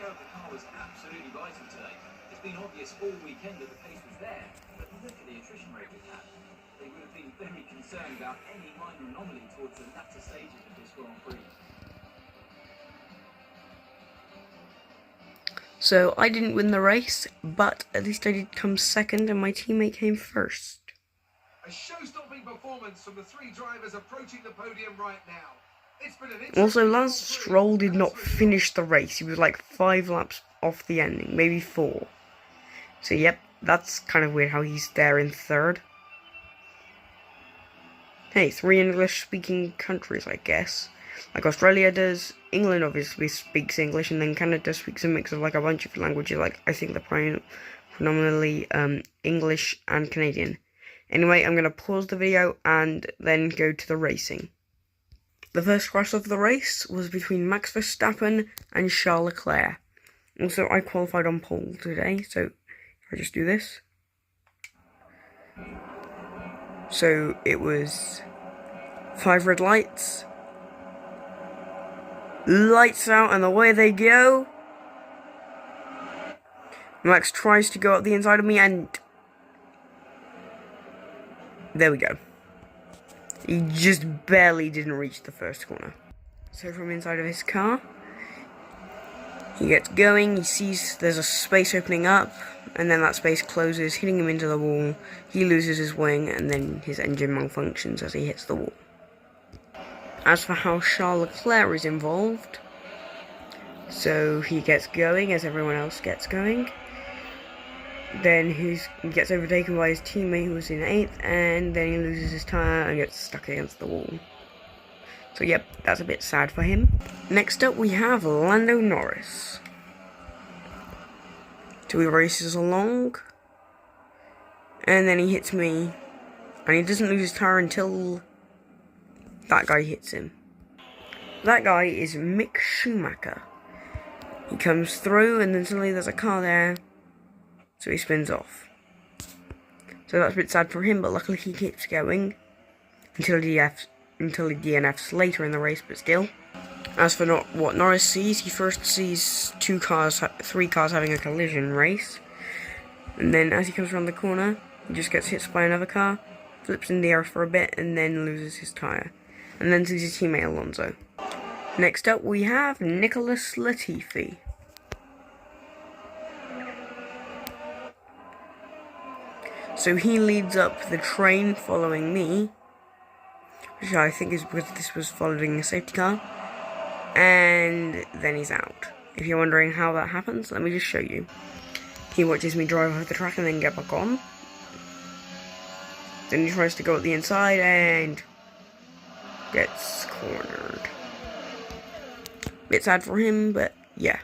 of the car was absolutely vital today. It's been obvious all weekend that the pace was there, but look at the attrition rate we've had. They would have been very concerned about any minor anomaly towards the latter stages of this Grand Prix. So I didn't win the race, but at least I did come second and my teammate came first. A show-stopping performance from the three drivers approaching the podium right now. It's been an Also, Lance Stroll did not finish the race. He was like 5 laps off the ending, maybe 4. So yep, that's kind of weird how he's there in third. Hey, 3 English-speaking countries, I guess. Like Australia does, England obviously speaks English, and then Canada speaks a mix of like a bunch of languages, like I think they're predominantly English and Canadian. Anyway, I'm going to pause the video and then go to the racing. The first crash of the race was between Max Verstappen and Charles Leclerc. Also, I qualified on pole today, so if I just do this. So it was 5 red lights. Lights out and away they go. Max tries to go up the inside of me and there we go. He just barely didn't reach the first corner. So from inside of his car, he gets going, he sees there's a space opening up, and then that space closes, hitting him into the wall. He loses his wing, and then his engine malfunctions as he hits the wall. As for how Charles Leclerc is involved, so he gets going as everyone else gets going. Then he gets overtaken by his teammate who was in 8th, and then he loses his tyre and gets stuck against the wall. So yep, that's a bit sad for him. Next up we have Lando Norris. So he races along, and then he hits me, and he doesn't lose his tyre until that guy hits him. That guy is Mick Schumacher. He comes through, and then suddenly there's a car there, so he spins off. So that's a bit sad for him, but luckily he keeps going until he DNFs later in the race, but still. As for what Norris sees, he first sees 3 cars having a collision race, and then as he comes around the corner, he just gets hit by another car, flips in the air for a bit, and then loses his tyre, and then sees his teammate Alonso. Next up we have Nicholas Latifi. So he leads up the train following me, which I think is because this was following a safety car, and then he's out. If you're wondering how that happens, let me just show you. He watches me drive over the track and then get back on. Then he tries to go up the inside and gets cornered. Bit sad for him, but yeah.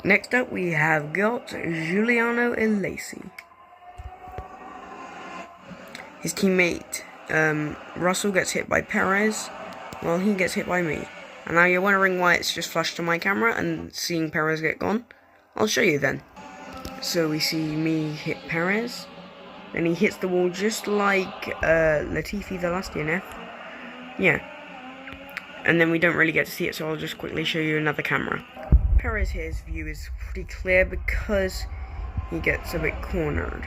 Next up we have got Giuliano Alesi. His teammate Russell gets hit by Perez, while he gets hit by me. And now you're wondering why it's just flashed to my camera and seeing Perez get gone? I'll show you then. So we see me hit Perez, then he hits the wall just like Latifi the last DNF. Yeah. And then we don't really get to see it, so I'll just quickly show you another camera. Perez here's view is pretty clear because he gets a bit cornered.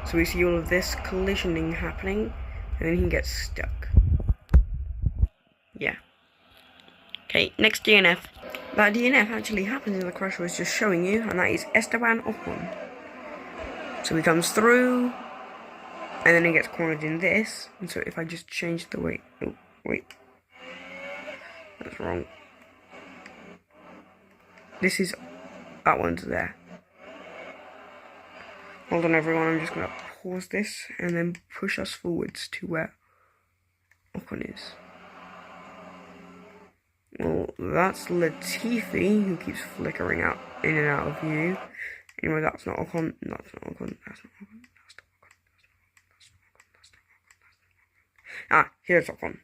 So we see all of this collisioning happening, and then he gets stuck. Yeah. Okay, next DNF. That DNF actually happens in the crash I was just showing you, and that is Esteban Ocon. So he comes through, and then he gets cornered in this, and so if I just change the weight... Oh, wait. That's wrong. This is... That one's there. Hold on everyone, I'm just going to pause this and then push us forwards to where Ocon is. Well, that's Latifi, who keeps flickering out in and out of view. Anyway, that's not Ocon, that's not Ocon, that's not Ocon, that's not Ocon, that's not Ocon, that's not Ocon, that's not Ocon. Ah, here's Ocon.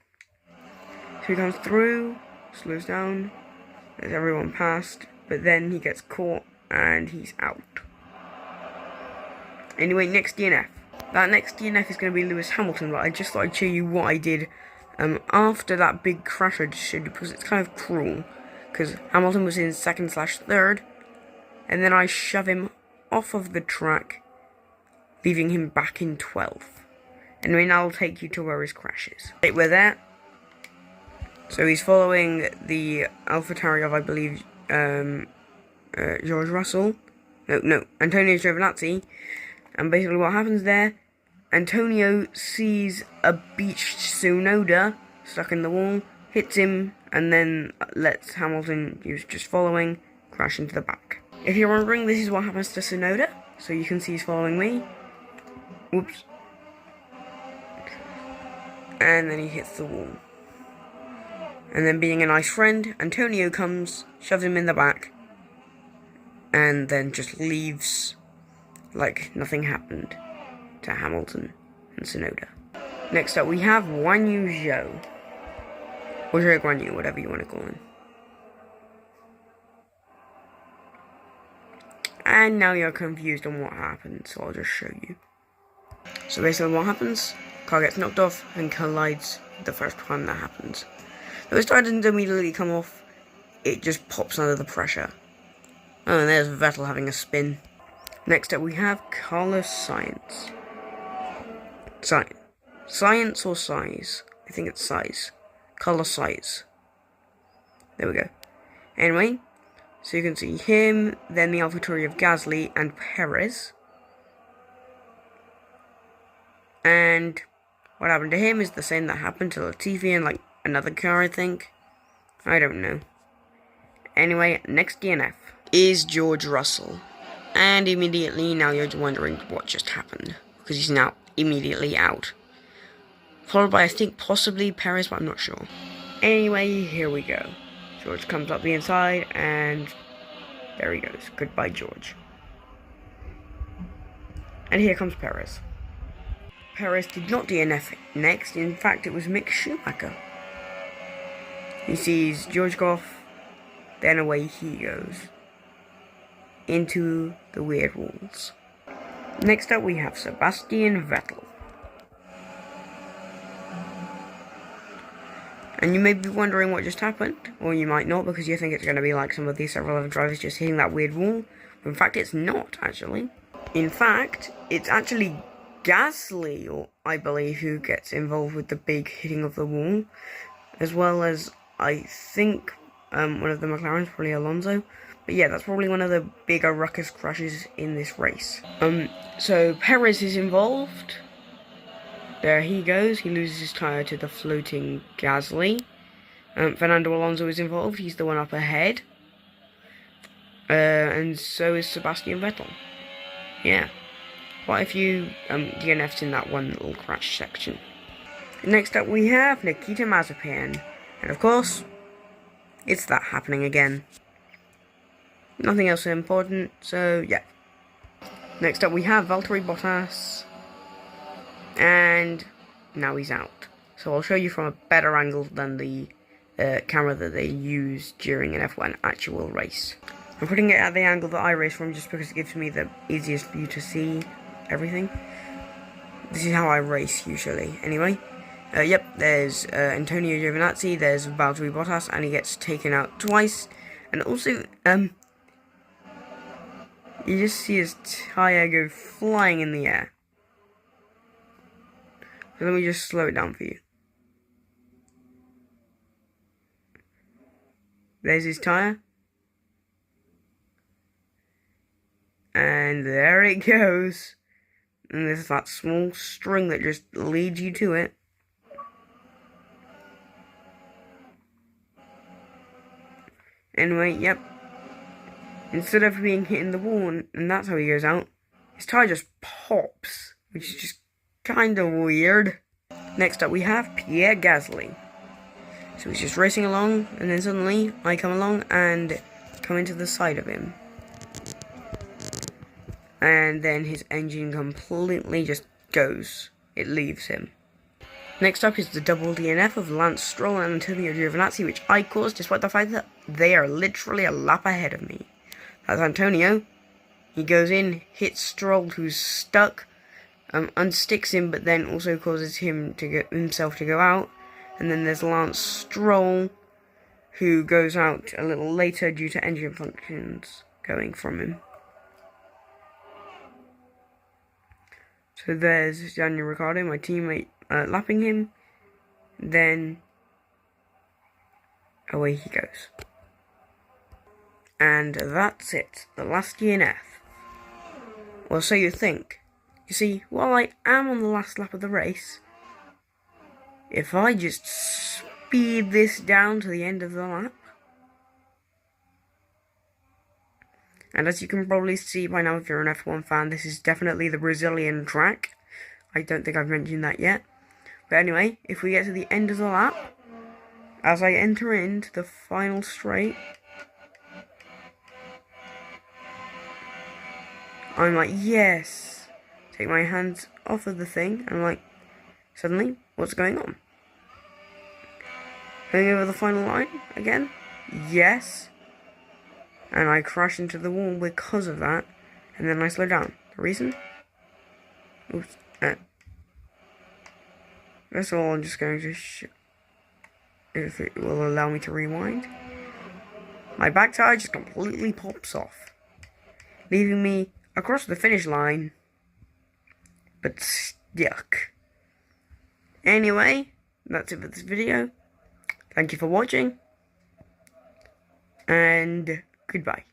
So he comes through, slows down, there's everyone past, but then he gets caught and he's out. Anyway, next DNF. That next DNF is going to be Lewis Hamilton, but I just thought I'd show you what I did after that big crash I just showed you, because it's kind of cruel. because Hamilton was in 2nd/3, and then I shove him off of the track, leaving him back in 12th. Anyway, now I'll take you to where his crash is. Right, we're there. So he's following the AlphaTauri of, I believe, George Russell. No, Antonio Giovinazzi. And basically what happens there, Antonio sees a beached Tsunoda stuck in the wall, hits him, and then lets Hamilton, who's just following, crash into the back. If you're wondering, this is what happens to Tsunoda. So you can see he's following me. Whoops. And then he hits the wall. And then, being a nice friend, Antonio comes, shoves him in the back, and then just leaves like nothing happened to Hamilton and Tsunoda. Next up, we have Guan Yu Zhou. Or Zhou Guan Yu, whatever you want to call him. And now you're confused on what happened, so I'll just show you. So basically what happens, car gets knocked off and collides the first time that happens. Though his tire doesn't immediately come off, it just pops under the pressure. Oh, and there's Vettel having a spin. Next up we have Carlos Sainz. Science or size? I think it's size. Carlos Sainz. There we go. Anyway, so you can see him, then the AlphaTauri of Gasly and Perez. And what happened to him is the same that happened to Latifi and like another car, I think. I don't know. Anyway, next DNF is George Russell. And immediately now you're wondering what just happened, because he's now immediately out. Followed by, I think, possibly Perez, but I'm not sure. Anyway, here we go. George comes up the inside, and there he goes. Goodbye, George. And here comes Perez. Perez did not DNF next. In fact, it was Mick Schumacher. He sees George go off, then away he goes. Into the weird walls. Next up we have Sebastian Vettel. And you may be wondering what just happened, or you might not, because you think it's going to be like some of these several other drivers just hitting that weird wall. But in fact, it's not, actually. In fact, it's actually Gasly, or I believe, who gets involved with the big hitting of the wall, as well as, I think, one of the McLarens, probably Alonso. But yeah, that's probably one of the bigger ruckus crashes in this race. So Perez is involved. There he goes. He loses his tyre to the floating Gasly. Fernando Alonso is involved. He's the one up ahead. And so is Sebastian Vettel. Yeah. Quite a few DNFs in that one little crash section. Next up we have Nikita Mazepin. And of course, it's that happening again. Nothing else important, so yeah. Next up we have Valtteri Bottas. And now he's out. So I'll show you from a better angle than the camera that they use during an F1 actual race. I'm putting it at the angle that I race from just because it gives me the easiest view to see everything. This is how I race usually. Anyway, yep, there's Antonio Giovinazzi, there's Valtteri Bottas, and he gets taken out twice. And also, you just see his tyre go flying in the air. So let me just slow it down for you. There's his tyre. And there it goes. And there's that small string that just leads you to it. Anyway, yep. Instead of being hit in the wall, and that's how he goes out, his tyre just pops, which is just kind of weird. Next up we have Pierre Gasly. So he's just racing along, and then suddenly I come along and come into the side of him. And then his engine completely just goes. It leaves him. Next up is the double DNF of Lance Stroll and Antonio Giovinazzi, which I caused despite the fact that they are literally a lap ahead of me. That's Antonio. He goes in, hits Stroll, who's stuck, unsticks him, but then also causes him to himself to go out. And then there's Lance Stroll, who goes out a little later due to engine functions going from him. So there's Daniel Ricciardo, my teammate, lapping him. Then away he goes. And that's it, the last DNF. Well, so you think. You see, while I am on the last lap of the race, if I just speed this down to the end of the lap, and as you can probably see by now if you're an F1 fan, this is definitely the Brazilian track. I don't think I've mentioned that yet. But anyway, if we get to the end of the lap, as I enter into the final straight, I'm like, yes. Take my hands off of the thing, and I'm like, suddenly, what's going on? Going over the final line again? Yes. And I crash into the wall because of that, and then I slow down. The reason? Oops. First of all, I'm just going to if it will allow me to rewind. My back tire just completely pops off, leaving me across the finish line, but stuck. Anyway, that's it for this video. Thank you for watching, and goodbye.